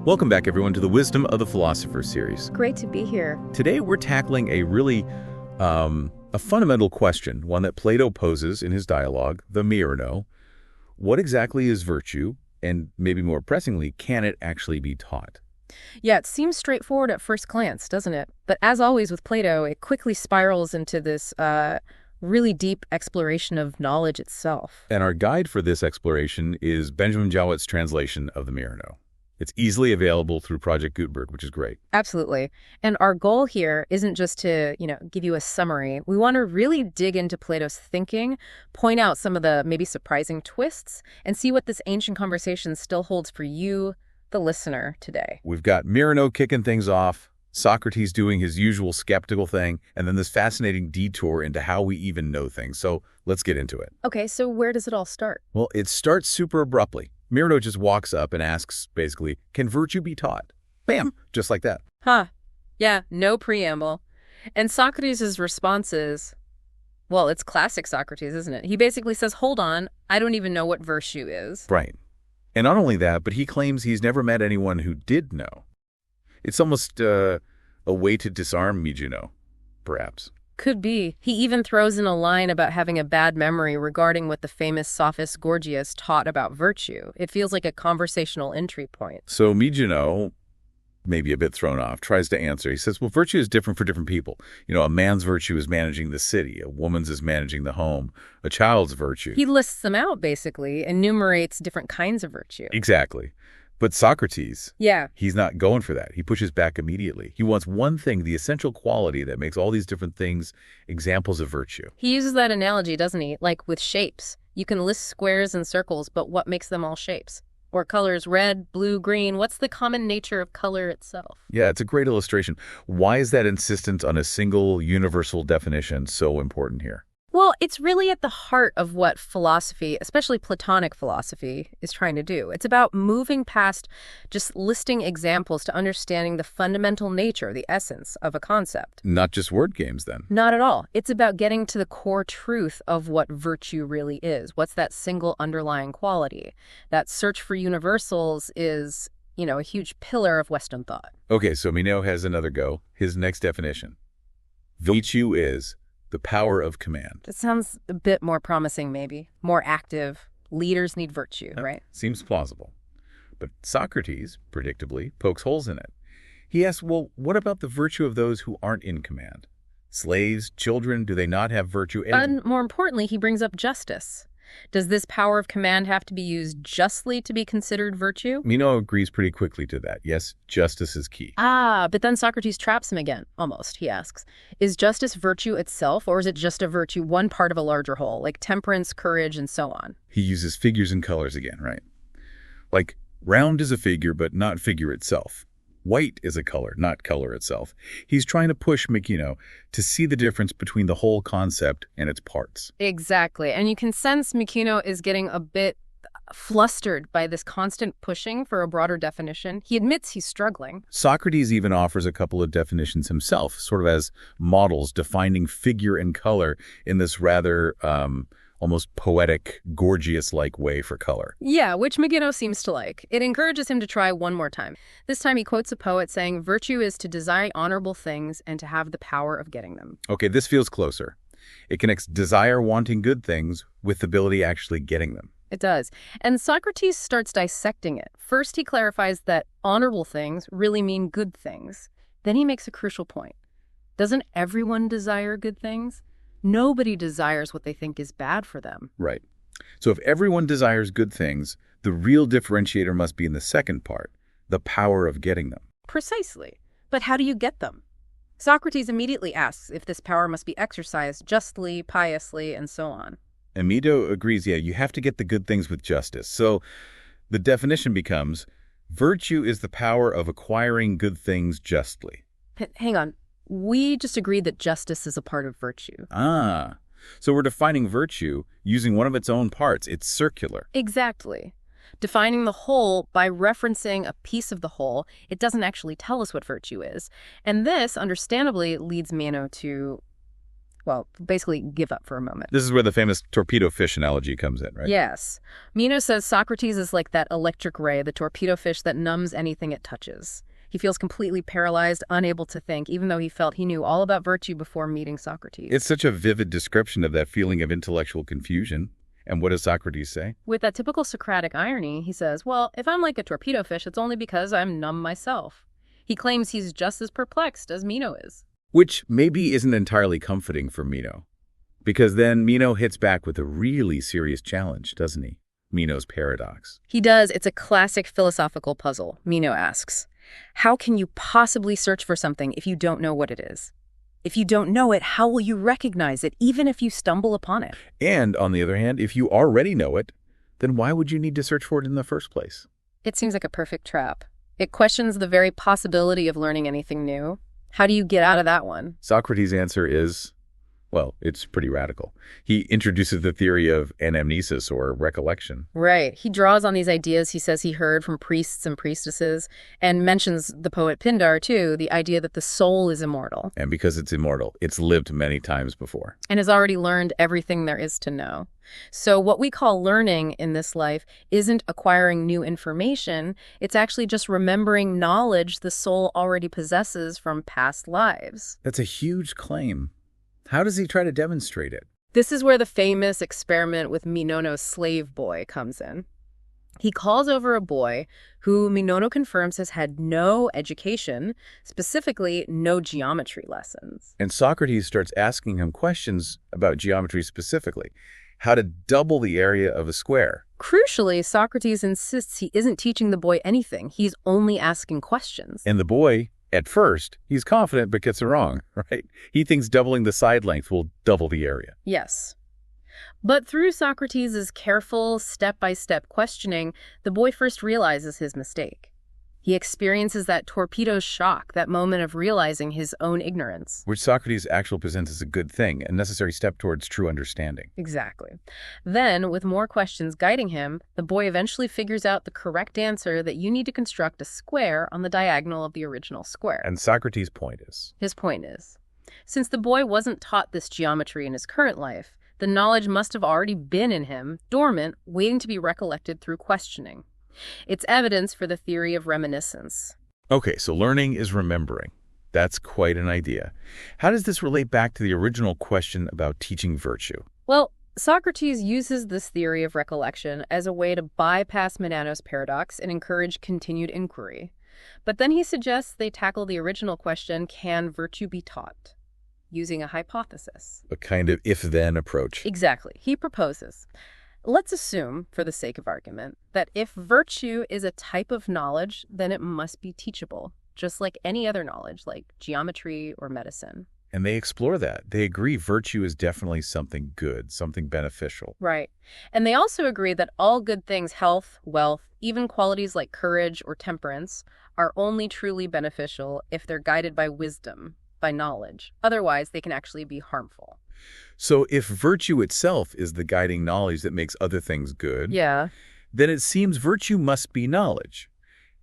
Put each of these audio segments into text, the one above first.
Welcome back, everyone, to the Wisdom of the Philosopher series. Great to be here. Today, we're tackling a really a fundamental question, one that Plato poses in his dialogue, the Meno. What exactly is virtue? And maybe more pressingly, can it actually be taught? Yeah, it seems straightforward at first glance, doesn't it? But as always with Plato, it quickly spirals into this really deep exploration of knowledge itself. And our guide for this exploration is Benjamin Jowett's translation of the Meno. It's easily available through Project Gutenberg, which is great. Absolutely. And our goal here isn't just to, give you a summary. We want to really dig into Plato's thinking, point out some of the maybe surprising twists, and see what this ancient conversation still holds for you, the listener, today. We've got Meno kicking things off, Socrates doing his usual skeptical thing, and then this fascinating detour into how we even know things. So let's get into it. Okay, so where does it all start? Well, it starts super abruptly. Meno just walks up and asks, basically, can virtue be taught? Bam! Just like that. Huh. Yeah, no preamble. And Socrates' response is, well, it's classic Socrates, isn't it? He basically says, hold on, I don't even know what virtue is. Right. And not only that, but he claims he's never met anyone who did know. It's almost a way to disarm Meno, perhaps. Could be. He even throws in a line about having a bad memory regarding what the famous sophist Gorgias taught about virtue. It feels like a conversational entry point. So Meno, maybe a bit thrown off, tries to answer. He says, well, virtue is different for different people. A man's virtue is managing the city. A woman's is managing the home. A child's virtue. He lists them out, basically, enumerates different kinds of virtue. Exactly. But Socrates, yeah, he's not going for that. He pushes back immediately. He wants one thing, the essential quality that makes all these different things examples of virtue. He uses that analogy, doesn't he? Like with shapes. You can list squares and circles, but what makes them all shapes? Or colors, red, blue, green. What's the common nature of color itself? Yeah, it's a great illustration. Why is that insistence on a single universal definition so important here? Well, it's really at the heart of what philosophy, especially Platonic philosophy, is trying to do. It's about moving past just listing examples to understanding the fundamental nature, the essence of a concept. Not just word games, then. Not at all. It's about getting to the core truth of what virtue really is. What's that single underlying quality? That search for universals is, a huge pillar of Western thought. Okay, so Meno has another go. His next definition. Virtue is the power of command. That sounds a bit more promising, maybe. More active. Leaders need virtue, right? Seems plausible. But Socrates, predictably, pokes holes in it. He asks, well, what about the virtue of those who aren't in command? Slaves, children, do they not have virtue? And more importantly, he brings up justice. Does this power of command have to be used justly to be considered virtue? Meno agrees pretty quickly to that. Yes, justice is key. But then Socrates traps him again, almost. He asks, is justice virtue itself, or is it just a virtue, one part of a larger whole, like temperance, courage, and so on? He uses figures and colors again, right? Like, round is a figure, but not figure itself. White is a color, not color itself. He's trying to push Meno to see the difference between the whole concept and its parts. Exactly. And you can sense Meno is getting a bit flustered by this constant pushing for a broader definition. He admits he's struggling. Socrates even offers a couple of definitions himself, sort of as models defining figure and color in this rather almost poetic, Gorgias-like way for color. Yeah, which Meno seems to like. It encourages him to try one more time. This time he quotes a poet saying, virtue is to desire honorable things and to have the power of getting them. Okay, this feels closer. It connects desire wanting good things with the ability actually getting them. It does. And Socrates starts dissecting it. First, he clarifies that honorable things really mean good things. Then he makes a crucial point. Doesn't everyone desire good things? Nobody desires what they think is bad for them. Right. So if everyone desires good things, the real differentiator must be in the second part, the power of getting them. Precisely. But how do you get them? Socrates immediately asks if this power must be exercised justly, piously, and so on. And Meno agrees, yeah, you have to get the good things with justice. So the definition becomes, virtue is the power of acquiring good things justly. Hang on. We just agreed that justice is a part of virtue. So we're defining virtue using one of its own parts. It's circular. Exactly. Defining the whole by referencing a piece of the whole, it doesn't actually tell us what virtue is. And this, understandably, leads Meno to well, basically give up for a moment. This is where the famous torpedo fish analogy comes in, right? Yes. Meno says Socrates is like that electric ray, the torpedo fish that numbs anything it touches. He feels completely paralyzed, unable to think, even though he felt he knew all about virtue before meeting Socrates. It's such a vivid description of that feeling of intellectual confusion. And what does Socrates say? With that typical Socratic irony, he says, well, if I'm like a torpedo fish, it's only because I'm numb myself. He claims he's just as perplexed as Meno is. Which maybe isn't entirely comforting for Meno. Because then Meno hits back with a really serious challenge, doesn't he? Meno's paradox. He does. It's a classic philosophical puzzle. Meno asks, how can you possibly search for something if you don't know what it is? If you don't know it, how will you recognize it, even if you stumble upon it? And, on the other hand, if you already know it, then why would you need to search for it in the first place? It seems like a perfect trap. It questions the very possibility of learning anything new. How do you get out of that one? Socrates' answer is, well, it's pretty radical. He introduces the theory of anamnesis, or recollection. Right. He draws on these ideas he says he heard from priests and priestesses, and mentions the poet Pindar, too, the idea that the soul is immortal. And because it's immortal, it's lived many times before. And has already learned everything there is to know. So what we call learning in this life isn't acquiring new information. It's actually just remembering knowledge the soul already possesses from past lives. That's a huge claim. How does he try to demonstrate it? This is where the famous experiment with Meno's slave boy comes in. He calls over a boy who Meno confirms has had no education, specifically no geometry lessons. And Socrates starts asking him questions about geometry specifically. How to double the area of a square. Crucially, Socrates insists he isn't teaching the boy anything. He's only asking questions. And the boy, at first, he's confident but gets it wrong, right? He thinks doubling the side length will double the area. Yes. But through Socrates' careful, step-by-step questioning, the boy first realizes his mistake. He experiences that torpedo shock, that moment of realizing his own ignorance. Which Socrates actually presents as a good thing, a necessary step towards true understanding. Exactly. Then, with more questions guiding him, the boy eventually figures out the correct answer that you need to construct a square on the diagonal of the original square. And Socrates' point is? His point is, since the boy wasn't taught this geometry in his current life, the knowledge must have already been in him, dormant, waiting to be recollected through questioning. It's evidence for the theory of reminiscence. Okay, so learning is remembering. That's quite an idea. How does this relate back to the original question about teaching virtue? Well, Socrates uses this theory of recollection as a way to bypass Meno's paradox and encourage continued inquiry. But then he suggests they tackle the original question, can virtue be taught? Using a hypothesis. A kind of if-then approach. Exactly. He proposes, let's assume, for the sake of argument, that if virtue is a type of knowledge, then it must be teachable, just like any other knowledge, like geometry or medicine. And they explore that. They agree virtue is definitely something good, something beneficial. Right. And they also agree that all good things, health, wealth, even qualities like courage or temperance, are only truly beneficial if they're guided by wisdom, by knowledge. Otherwise, they can actually be harmful. So if virtue itself is the guiding knowledge that makes other things good, then it seems virtue must be knowledge.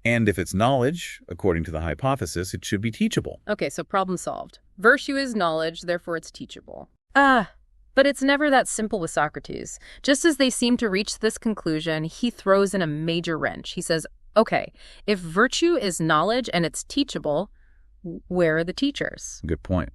And if it's knowledge, according to the hypothesis, it should be teachable. Okay, so problem solved. Virtue is knowledge, therefore it's teachable. But it's never that simple with Socrates. Just as they seem to reach this conclusion, he throws in a major wrench. He says, okay, if virtue is knowledge and it's teachable, where are the teachers? Good point.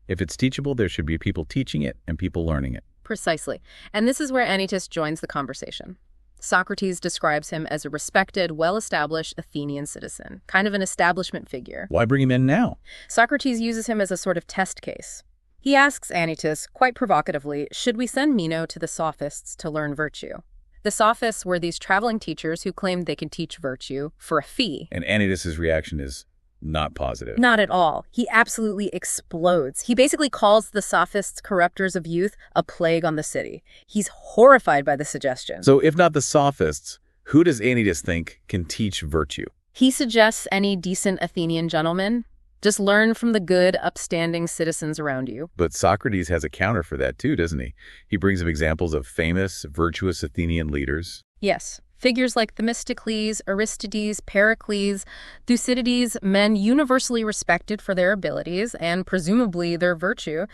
If it's teachable, there should be people teaching it and people learning it. Precisely. And this is where Anytus joins the conversation. Socrates describes him as a respected, well-established Athenian citizen, kind of an establishment figure. Why bring him in now? Socrates uses him as a sort of test case. He asks Anytus, quite provocatively, should we send Meno to the sophists to learn virtue? The sophists were these traveling teachers who claimed they could teach virtue for a fee. And Anytus's reaction is not positive. Not at all. He absolutely explodes. He basically calls the sophists corrupters of youth a plague on the city. He's horrified by the suggestion. So if not the sophists, who does Anytus think can teach virtue? He suggests any decent Athenian gentleman. Just learn from the good, upstanding citizens around you. But Socrates has a counter for that too, doesn't he? He brings up examples of famous, virtuous Athenian leaders. Yes. Figures like Themistocles, Aristides, Pericles, Thucydides, men universally respected for their abilities and presumably their virtue.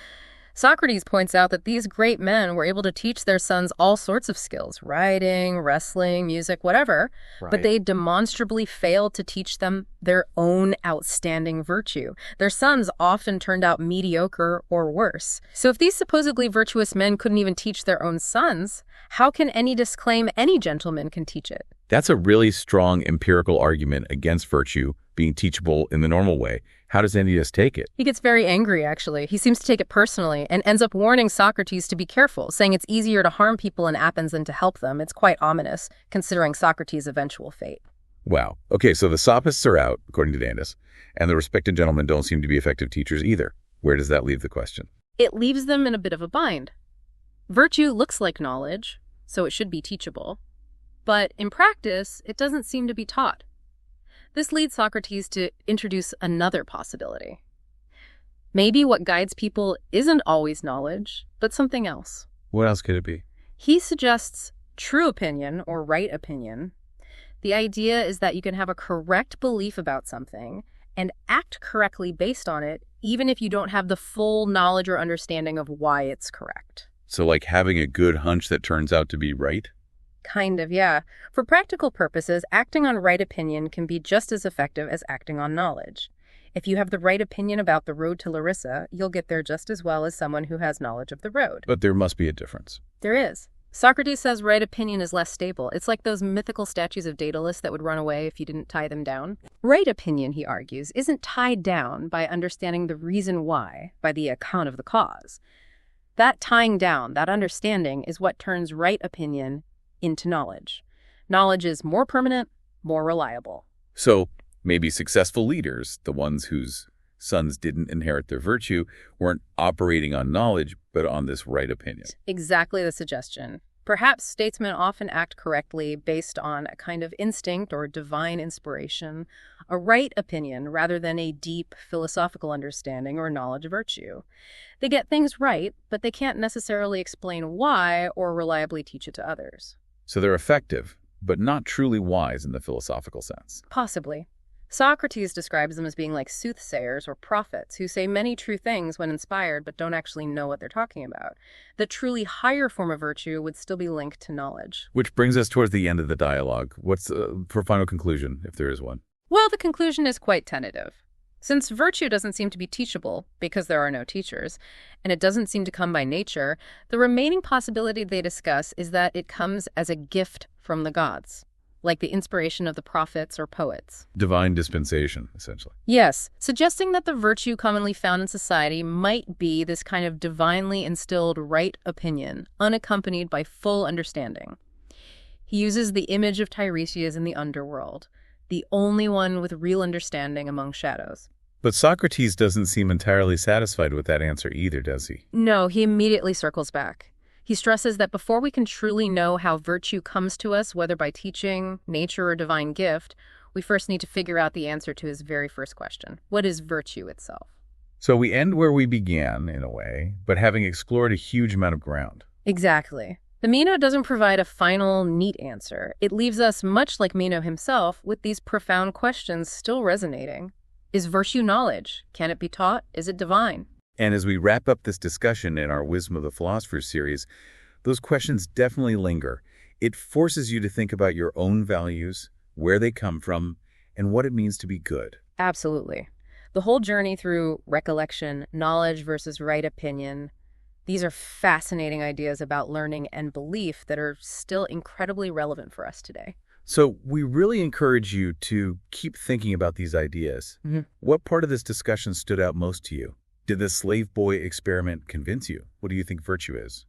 Socrates points out that these great men were able to teach their sons all sorts of skills, writing, wrestling, music, whatever, but they demonstrably failed to teach them their own outstanding virtue. Their sons often turned out mediocre or worse. So if these supposedly virtuous men couldn't even teach their own sons, how can any disclaim any gentleman can teach it? That's a really strong empirical argument against virtue being teachable in the normal way. How does Ennius take it? He gets very angry, actually. He seems to take it personally and ends up warning Socrates to be careful, saying it's easier to harm people in Athens than to help them. It's quite ominous, considering Socrates' eventual fate. Wow. Okay, so the sophists are out, according to Ennius, and the respected gentlemen don't seem to be effective teachers either. Where does that leave the question? It leaves them in a bit of a bind. Virtue looks like knowledge, so it should be teachable. But in practice, it doesn't seem to be taught. This leads Socrates to introduce another possibility. Maybe what guides people isn't always knowledge, but something else. What else could it be? He suggests true opinion or right opinion. The idea is that you can have a correct belief about something and act correctly based on it, even if you don't have the full knowledge or understanding of why it's correct. So like having a good hunch that turns out to be right? Kind of, yeah. For practical purposes, acting on right opinion can be just as effective as acting on knowledge. If you have the right opinion about the road to Larissa, you'll get there just as well as someone who has knowledge of the road. But there must be a difference. There is. Socrates says right opinion is less stable. It's like those mythical statues of Daedalus that would run away if you didn't tie them down. Right opinion, he argues, isn't tied down by understanding the reason why, by the account of the cause. That tying down, that understanding, is what turns right opinion into knowledge. Knowledge is more permanent, more reliable. So maybe successful leaders, the ones whose sons didn't inherit their virtue, weren't operating on knowledge, but on this right opinion. Exactly the suggestion. Perhaps statesmen often act correctly based on a kind of instinct or divine inspiration, a right opinion rather than a deep philosophical understanding or knowledge of virtue. They get things right, but they can't necessarily explain why or reliably teach it to others. So they're effective, but not truly wise in the philosophical sense. Possibly. Socrates describes them as being like soothsayers or prophets who say many true things when inspired but don't actually know what they're talking about. The truly higher form of virtue would still be linked to knowledge. Which brings us towards the end of the dialogue. What's for final conclusion, if there is one? Well, the conclusion is quite tentative. Since virtue doesn't seem to be teachable because there are no teachers, and it doesn't seem to come by nature, the remaining possibility they discuss is that it comes as a gift from the gods, like the inspiration of the prophets or poets. Divine dispensation, essentially. Yes, suggesting that the virtue commonly found in society might be this kind of divinely instilled right opinion, unaccompanied by full understanding. He uses the image of Tiresias in the underworld, the only one with real understanding among shadows. But Socrates doesn't seem entirely satisfied with that answer either, does he? No, he immediately circles back. He stresses that before we can truly know how virtue comes to us, whether by teaching, nature, or divine gift, we first need to figure out the answer to his very first question. What is virtue itself? So we end where we began, in a way, but having explored a huge amount of ground. Exactly. The Meno doesn't provide a final, neat answer. It leaves us, much like Meno himself, with these profound questions still resonating. Is virtue knowledge? Can it be taught? Is it divine? And as we wrap up this discussion in our Wisdom of the Philosophers series, those questions definitely linger. It forces you to think about your own values, where they come from, and what it means to be good. Absolutely. The whole journey through recollection, knowledge versus right opinion, these are fascinating ideas about learning and belief that are still incredibly relevant for us today. So we really encourage you to keep thinking about these ideas. What part of this discussion stood out most to you? Did the slave boy experiment convince you? What do you think virtue is?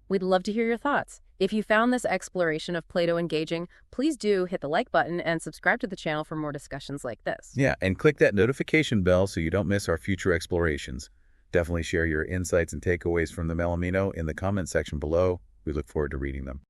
We'd love to hear your thoughts. If you found this exploration of Plato engaging, please do hit the like button and subscribe to the channel for more discussions like this. Yeah, and click that notification bell so you don't miss our future explorations. Definitely share your insights and takeaways from the Meno in the comment section below. We look forward to reading them.